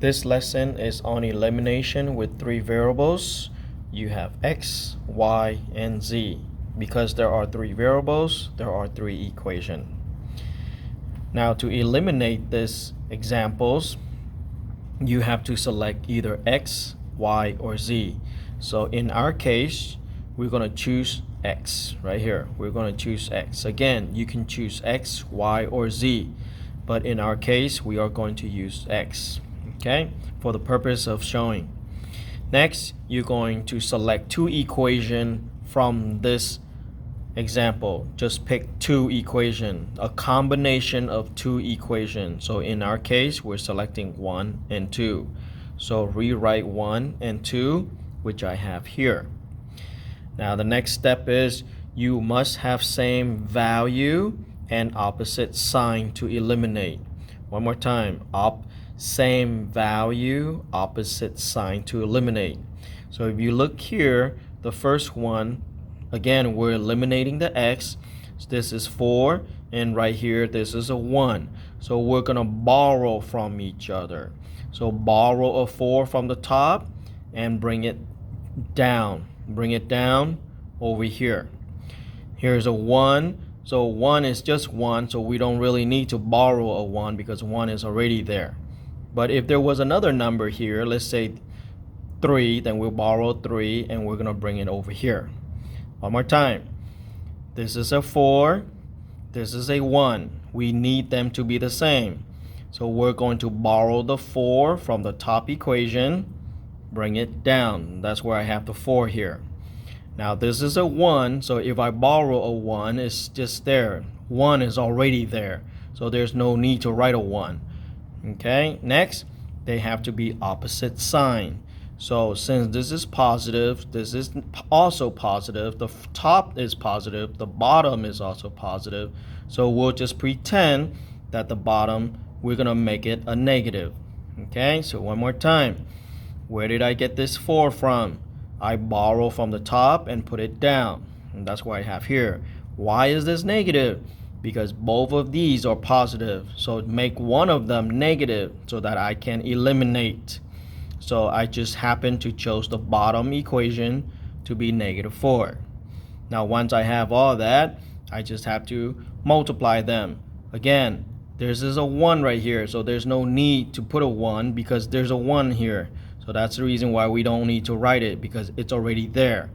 This lesson is on elimination with three variables. You have x, y, and z. Because there are three variables, there are three equations. Now to eliminate these examples, you have to select either x, y, or z. So in our case, we're going to choose x right here. We're going to choose x. Again, you can choose x, y, or z. But in our case, we are going to use x. Okay, for the purpose of showing. Next, you're going to select two equations from this example. Just pick two equations, a combination of two equations. So in our case, we're selecting 1 and 2. So rewrite 1 and 2, which I have here. Now the next step is you must have same value and opposite sign to eliminate. One more time, same value, opposite sign to eliminate. So if you look here, the first one, again, we're eliminating the x. So this is 4, and right here, this is a 1. So we're going to borrow from each other. So borrow a 4 from the top and bring it down. Bring it down over here. Here's a 1. So 1 is just 1, so we don't really need to borrow a 1 because 1 is already there. But if there was another number here, let's say 3, then we'll borrow 3 and we're going to bring it over here. One more time. This is a 4. This is a 1. We need them to be the same. So we're going to borrow the 4 from the top equation, bring it down. That's where I have the 4 here. Now this is a 1, so if I borrow a 1, it's just there. 1 is already there, so there's no need to write a 1. Okay, next, they have to be opposite sign. So since this is positive, this is also positive, the top is positive, the bottom is also positive. So we'll just pretend that the bottom, we're going to make it a negative. Okay, so one more time. Where did I get this 4 from? I borrow from the top and put it down. And that's what I have here. Why is this negative? Because both of these are positive. So make one of them negative so that I can eliminate. So I just happen to choose the bottom equation to be -4. Now once I have all that, I just have to multiply them. Again, this is a 1 right here, so there's no need to put a 1 because there's a 1 here. So that's the reason why we don't need to write it, because it's already there.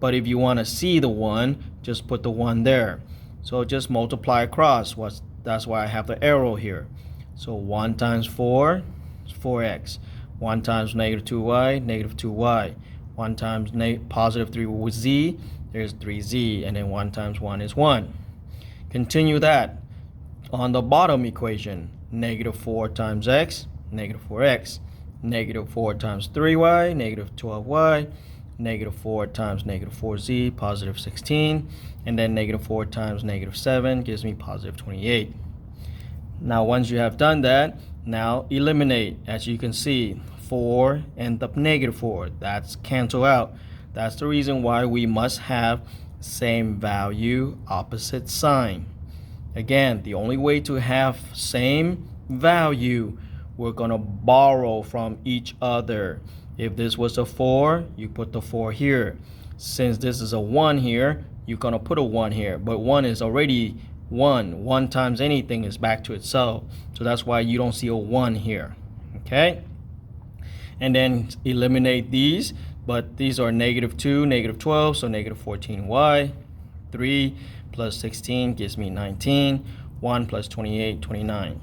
But if you want to see the 1, just put the 1 there. So just multiply across. That's why I have the arrow here. So 1 times 4 is 4x. 1 times -2y, -2y. 1 times positive 3z, there's 3z. And then 1 times 1 is 1. Continue that. On the bottom equation, -4 times x, -4x. -4 times 3y, -12y. -4 times -4z, positive 16, and then -4 times -7 gives me positive 28. Now once you have done that, now eliminate. As you can see, 4 and the -4, that's cancel out. That's the reason why we must have same value, opposite sign. Again, the only way to have same value, we're going to borrow from each other. If this was a 4, you put the 4 here. Since this is a 1 here, you're going to put a 1 here. But 1 is already 1. 1 times anything is back to itself. So that's why you don't see a 1 here. Okay? And then eliminate these. But these are -2, -12, so -14y. 3 plus 16 gives me 19. 1 plus 28, 29.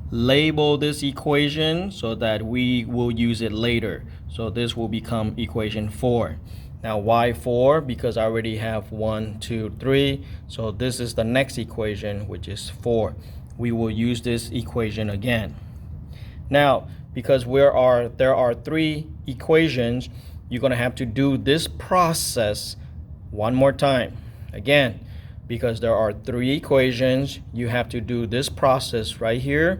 Label this equation so that we will use it later. So this will become equation 4. Now why 4? Because I already have 1, 2, 3. So this is the next equation, which is 4. We will use this equation again. Now, because there are 3 equations, you're going to have to do this process one more time. Again, because there are 3 equations, you have to do this process right here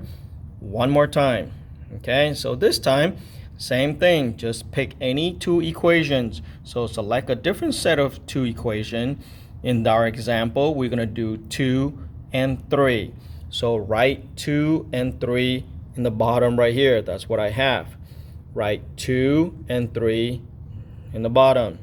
one more time. Okay, so this time, same thing, just pick any 2 equations. So select a different set of 2 equations. In our example, we're going to do 2 and 3. So write 2 and 3 in the bottom right here. That's what I have. Write 2 and 3 in the bottom.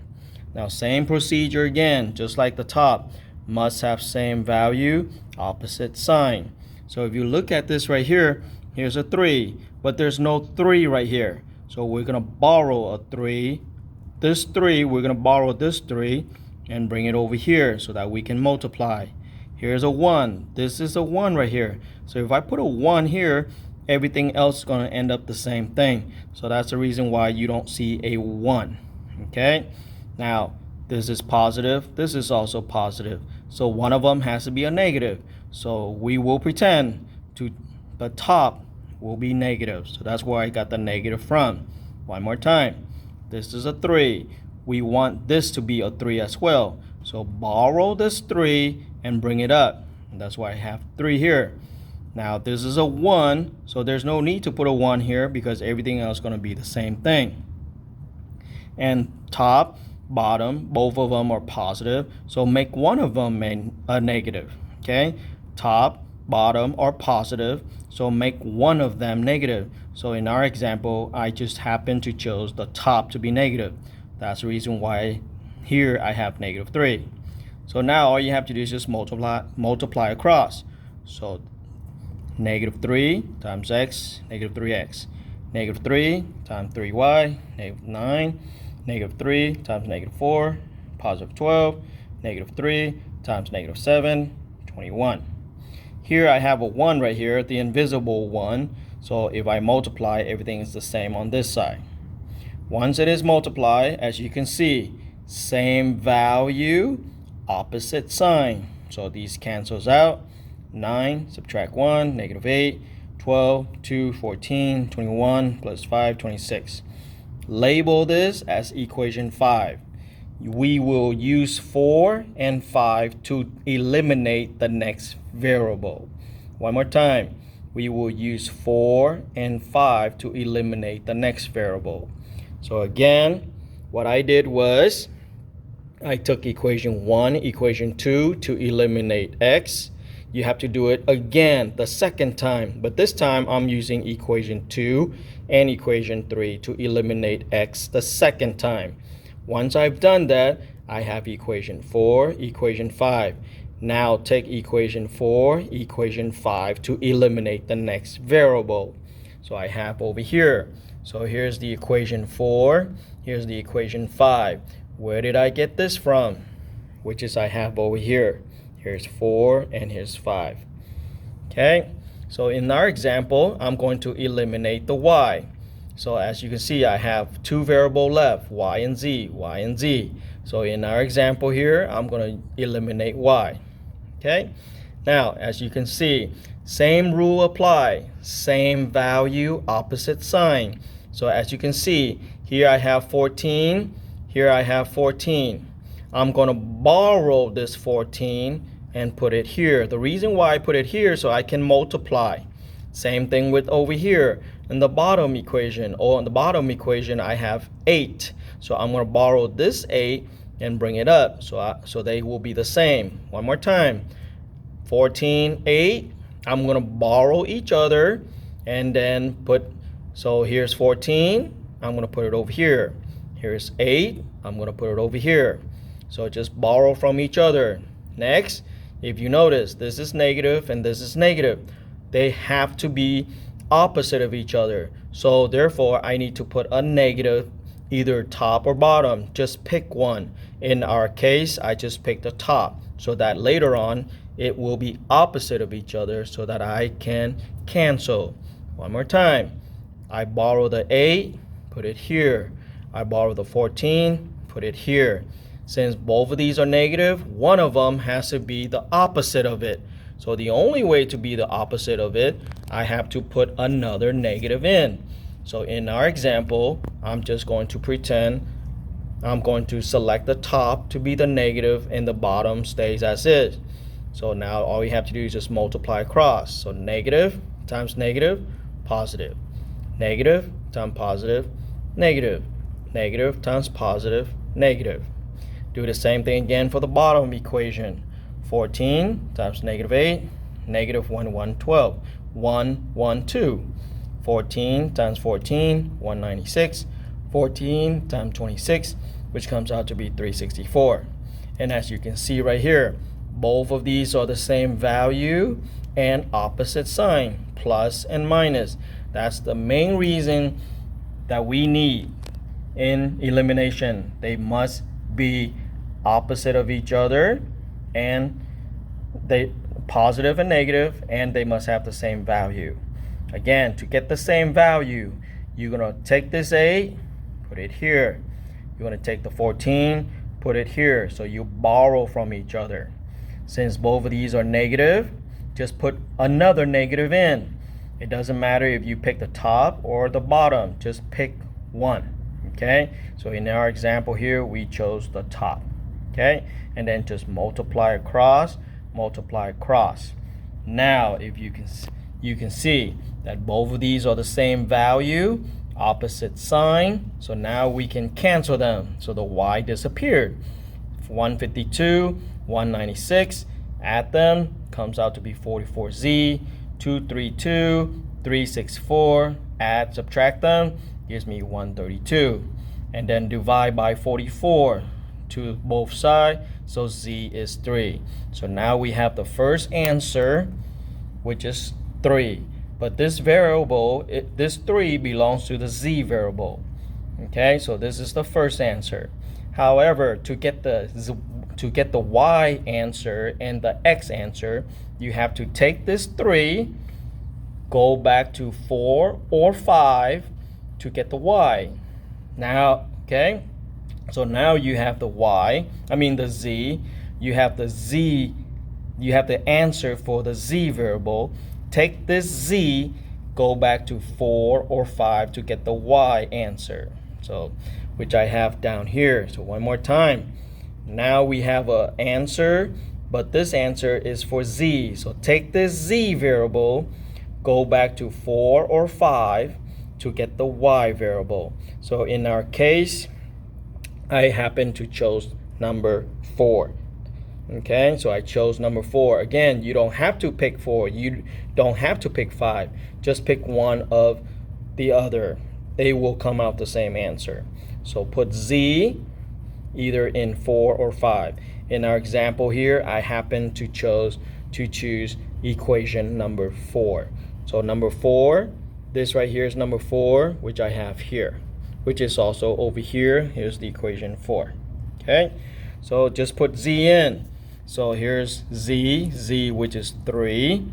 Now same procedure again, just like the top. Must have same value, opposite sign. So if you look at this right here, here's a 3, but there's no 3 right here. So we're going to borrow a 3. This 3, we're going to borrow this 3 and bring it over here so that we can multiply. Here's a 1. This is a 1 right here. So if I put a 1 here, everything else is going to end up the same thing. So that's the reason why you don't see a 1. Okay? Now, this is positive. This is also positive. So one of them has to be a negative. So we will pretend to the top will be negative. So that's where I got the negative from. One more time. This is a 3. We want this to be a 3 as well. So borrow this 3 and bring it up. And that's why I have 3 here. Now this is a 1. So there's no need to put a 1 here because everything else is going to be the same thing. And top, bottom, both of them are positive. So make one of them a negative. Okay? Top, bottom are positive. So make one of them negative. So in our example, I just happen to choose the top to be negative. That's the reason why here I have negative 3. So now all you have to do is just multiply across. So negative 3 times x, negative 3x. Negative 3 times 3y, negative 9. Negative 3 times negative 4, positive 12. Negative 3 times negative 7, 21. Here I have a 1 right here, the invisible 1. So if I multiply, everything is the same on this side. Once it is multiplied, as you can see, same value, opposite sign. So these cancels out. 9, subtract 1, negative 8, 12, 2, 14, 21, plus 5, 26. Label this as equation 5. We will use 4 and 5 to eliminate the next variable. One more time. We will use 4 and 5 to eliminate the next variable. So again, what I did was I took equation 1, equation 2 to eliminate x. You have to do it again the second time, but this time I'm using equation 2 and equation 3 to eliminate x the second time. Once I've done that, I have equation 4, equation 5. Now take equation 4, equation 5 to eliminate the next variable. So I have over here. So here's the equation 4, here's the equation 5. Where did I get this from? Which is I have over here. Here's 4 and here's 5. Okay, so in our example, I'm going to eliminate the y. So as you can see, I have 2 variables left, y and z, y and z. So in our example here, I'm going to eliminate y. Okay, now as you can see, same rule apply, same value, opposite sign. So as you can see, here I have 14, here I have 14. I'm going to borrow this 14 and put it here. The reason why I put it here so I can multiply. Same thing with over here in the bottom equation. Or in the bottom equation I have 8. So I'm going to borrow this 8 and bring it up. So they will be the same. One more time. 14, 8. I'm going to borrow each other and then put, so here's 14. I'm going to put it over here. Here's 8. I'm going to put it over here. So just borrow from each other. Next, if you notice, this is negative and this is negative. They have to be opposite of each other. So therefore, I need to put a negative either top or bottom. Just pick one. In our case, I just picked the top so that later on, it will be opposite of each other so that I can cancel. One more time. I borrow the 8, put it here. I borrow the 14, put it here. Since both of these are negative, one of them has to be the opposite of it. So the only way to be the opposite of it, I have to put another negative in. So in our example, I'm just going to pretend I'm going to select the top to be the negative and the bottom stays as is. So now all we have to do is just multiply across. So negative times negative, positive. Negative times positive, negative. Negative times positive, negative. Do the same thing again for the bottom equation. 14 times negative 8, negative 1, 1, 12. 1, 1, 2. 14 times 14, 196. 14 times 26, which comes out to be 364. And as you can see right here, both of these are the same value and opposite sign, plus and minus. That's the main reason that we need in elimination. They must be opposite of each other, and they positive and negative, and they must have the same value. Again, to get the same value, you're gonna take this 8, put it here. You're gonna take the 14, put it here. So you borrow from each other. Since both of these are negative, just put another negative in. It doesn't matter if you pick the top or the bottom, just pick one. Okay, so in our example here, we chose the top. Okay, and then just multiply across, multiply across. Now if you can see that both of these are the same value, opposite sign, so now we can cancel them. So the y disappeared. 152, 196, add them, comes out to be 44z. 232, 364, add, subtract them, gives me 132. And then divide by 44 to both sides, so z is 3. So now we have the first answer, which is 3. But this variable, this 3 belongs to the z variable. Okay, so this is the first answer. However, to get the y answer and the x answer, you have to take this 3, go back to 4 or 5 to get the y. Now, okay, so now you have the the z, you have the answer for the z variable. Take this z, go back to 4 or 5 to get the y answer. So, which I have down here. So one more time. Now we have an answer, but this answer is for z. So take this z variable, go back to 4 or 5 to get the y variable. So in our case, I happen to choose number 4. Okay, so I chose number 4. Again, you don't have to pick 4. You don't have to pick 5. Just pick one of the other. They will come out the same answer. So put z either in 4 or 5. In our example here, I happen to choose equation number 4. So number 4, this right here is number 4, which I have here, which is also over here. Here's the equation 4. Okay, so just put z in. So here's z which is 3,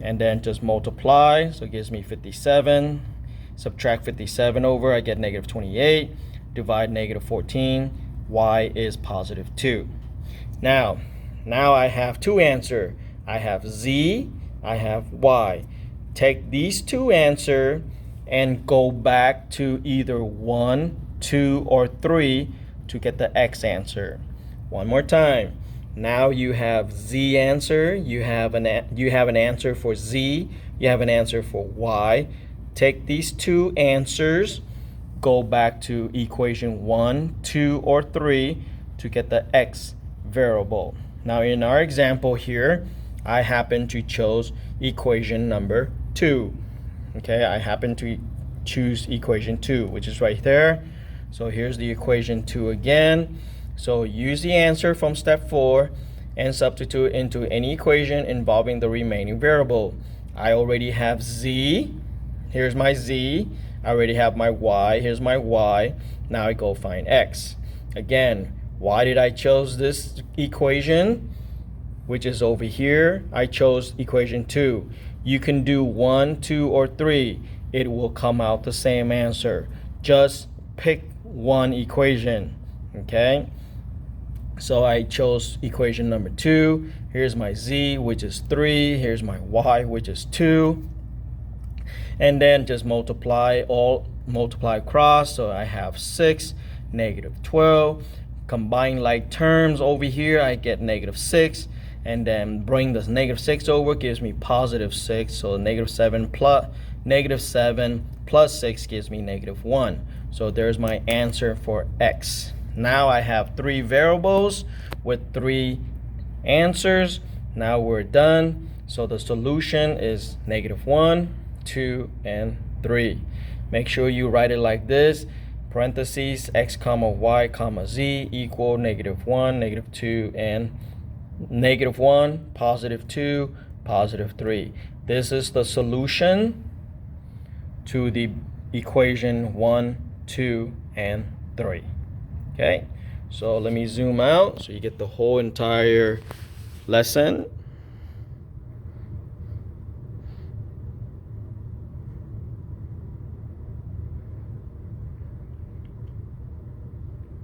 and then just multiply, so it gives me 57. Subtract 57 over, I get negative 28. Divide negative 14, y is positive 2. Now I have two answers. I have z, I have y. Take these two answers and go back to either 1, 2, or 3 to get the x answer. One more time. Now you have z answer, you have an answer for z, you have an answer for y. Take these two answers, go back to equation 1, 2, or 3 to get the x variable. Now in our example here, I happen to choose equation number 2. Okay, I happen to choose equation 2, which is right there. So here's the equation 2 again. So use the answer from step 4 and substitute into any equation involving the remaining variable. I already have z. Here's my z. I already have my y. Here's my y. Now I go find x. Again, why did I choose this equation, which is over here? I chose equation 2. You can do 1, 2, or 3. It will come out the same answer. Just pick one equation. Okay? So I chose equation number 2. Here's my z, which is 3. Here's my y, which is 2. And then just multiply across. So I have 6, negative 12. Combine like terms over here, I get negative 6. And then bring this negative 6 over, gives me positive 6. So negative 7 plus 6 gives me negative 1. So there's my answer for x. Now I have 3 variables with 3 answers. Now we're done. So the solution is negative 1, 2, and 3. Make sure you write it like this: parentheses x comma y comma z equal -1, -2, and -1, +2, +3. This is the solution to the equation 1, 2, and 3. Okay, so let me zoom out so you get the whole entire lesson.